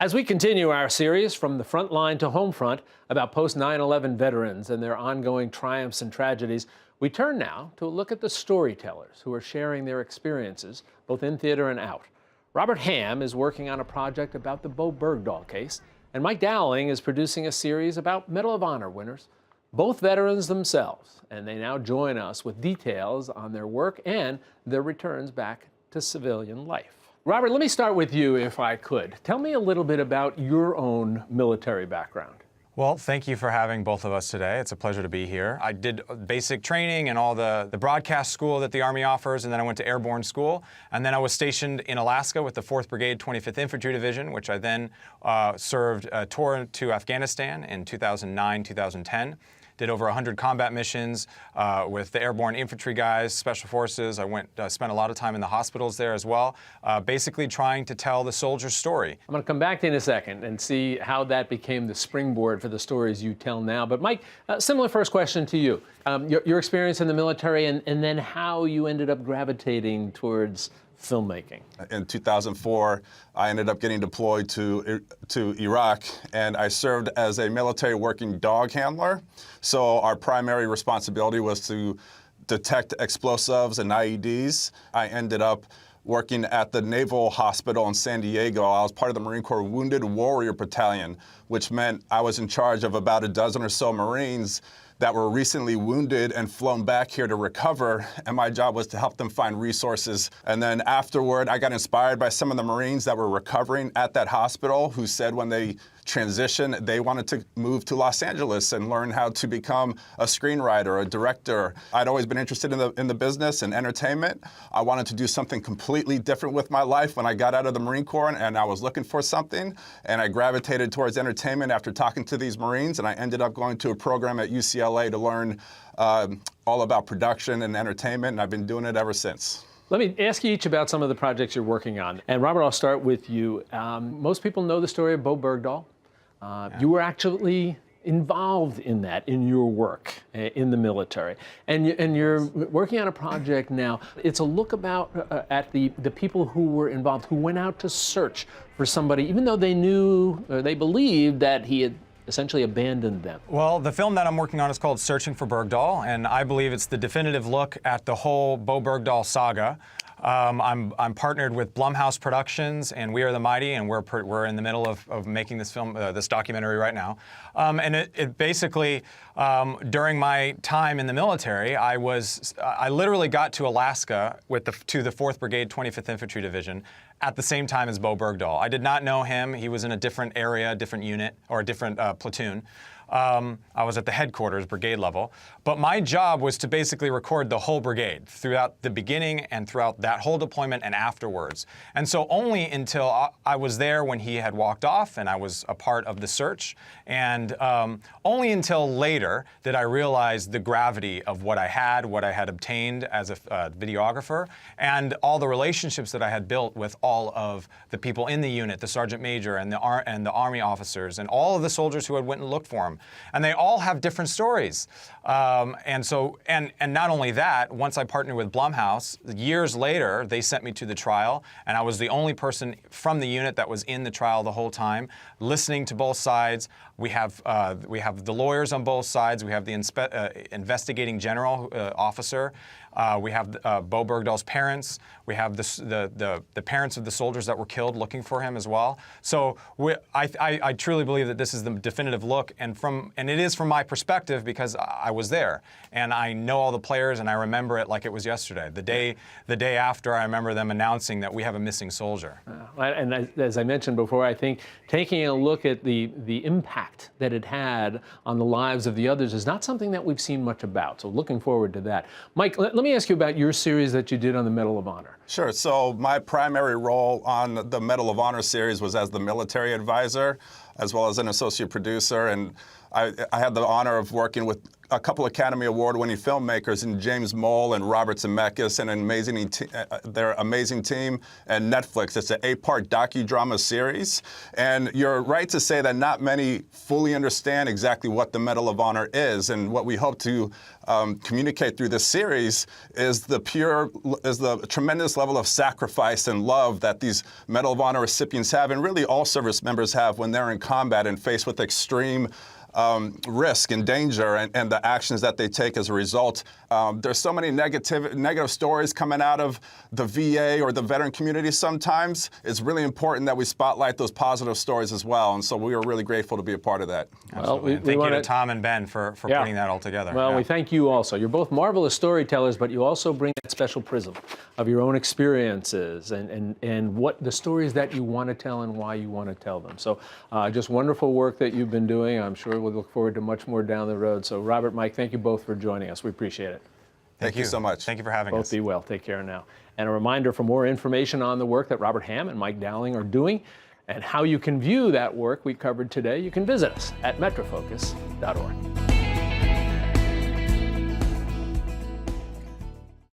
As we continue our series From the Front Line to Home Front about post 9/11 veterans and their ongoing triumphs and tragedies, we turn now to a look at the storytellers who are sharing their experiences, both in theater and out. Robert Hamm is working on a project about the Bowe Bergdahl case, and Mike Dowling is producing a series about Medal of Honor winners, both veterans themselves, and they now join us with details on their work and their returns back to civilian life. Robert, let me start with you, if I could. Tell me a little bit about your own military background. Well, thank you for having both of us today. It's a pleasure to be here. I did basic training and all the broadcast school that the Army offers, and then I went to airborne school. And then I was stationed in Alaska with the 4th Brigade, 25th Infantry Division, which I then served a tour to Afghanistan in 2009, 2010. Did over 100 combat missions with the airborne infantry guys, special forces. I spent a lot of time in the hospitals there as well, basically trying to tell the soldier's story. I'm going to come back to you in a second and see how that became the springboard for the stories you tell now. But Mike, similar first question to you. Your experience in the military and then how you ended up gravitating towards filmmaking. In 2004, I ended up getting deployed to Iraq, and I served as a military working dog handler. So our primary responsibility was to detect explosives and IEDs. I ended up working at the Naval Hospital in San Diego. I was part of the Marine Corps Wounded Warrior Battalion, which meant I was in charge of about a dozen or so Marines that were recently wounded and flown back here to recover, and my job was to help them find resources. And then afterward, I got inspired by some of the Marines that were recovering at that hospital who said when they transitioned, they wanted to move to Los Angeles and learn how to become a screenwriter, a director. I'd always been interested in the business and entertainment. I wanted to do something completely different with my life when I got out of the Marine Corps, and I was looking for something, and I gravitated towards entertainment after talking to these Marines, and I ended up going to a program at UCLA to learn all about production and entertainment, and I've been doing it ever since. Let me ask you each about some of the projects you're working on. And Robert, I'll start with you. Most people know the story of Bowe Bergdahl. You were actually involved in that in your work in the military. And you're working on a project now. It's a look at the people who were involved, who went out to search for somebody, even though they knew, or they believed that he had essentially abandoned them. Well, the film that I'm working on is called Searching for Bergdahl, and I believe it's the definitive look at the whole Bowe Bergdahl saga. I'm partnered with Blumhouse Productions and We Are the Mighty, and we're in the middle of making this film, this documentary right now. And it basically, during my time in the military, I literally got to Alaska to the 4th Brigade, 25th Infantry Division at the same time as Bowe Bergdahl. I did not know him. He was in a different area, different unit, or a different platoon. I was at the headquarters, brigade level, but my job was to basically record the whole brigade throughout the beginning and throughout that whole deployment and afterwards. And so only until I was there when he had walked off and I was a part of the search, and only until later did I realize the gravity of what I had obtained as a videographer, and all the relationships that I had built with all of the people in the unit, the sergeant major and the Army officers, and all of the soldiers who had went and looked for him. And they all have different stories. And not only that, once I partnered with Blumhouse, years later, they sent me to the trial, and I was the only person from the unit that was in the trial the whole time, listening to both sides. We have the lawyers on both sides. We have the investigating general officer. We have Bowe Bergdahl's parents. We have the parents of the soldiers that were killed looking for him as well. So I truly believe that this is the definitive look, and it is from my perspective because I was there and I know all the players and I remember it like it was yesterday. The day after, I remember them announcing that we have a missing soldier. And as I mentioned before, I think taking a look at the impact that it had on the lives of the others is not something that we've seen much about. So looking forward to that. Mike, let me ask you about your series that you did on the Medal of Honor. Sure. So my primary role on the Medal of Honor series was as the military advisor, as well as an associate producer. And I had the honor of working with a couple Academy Award-winning filmmakers in James Mole and Robert Zemeckis and their amazing team, and Netflix. It's an 8-part docudrama series. And you're right to say that not many fully understand exactly what the Medal of Honor is. And what we hope to communicate through this series is the tremendous level of sacrifice and love that these Medal of Honor recipients have, and really all service members have when they're in combat and faced with extreme risk and danger and the actions that they take as a result. There's so many negative stories coming out of the VA or the veteran community sometimes. It's really important that we spotlight those positive stories as well. And so we are really grateful to be a part of that. Well, thank you to Tom and Ben for putting that all together. Well, we thank you also. You're both marvelous storytellers, but you also bring that special prism of your own experiences and what the stories that you want to tell and why you want to tell them. So just wonderful work that you've been doing. I'm sure we'll look forward to much more down the road. So Robert, Mike, thank you both for joining us. We appreciate it. Thank you so much. Thank you for having us. Both be well. Take care now. And a reminder, for more information on the work that Robert Hamm and Mike Dowling are doing and how you can view that work we covered today, you can visit us at metrofocus.org.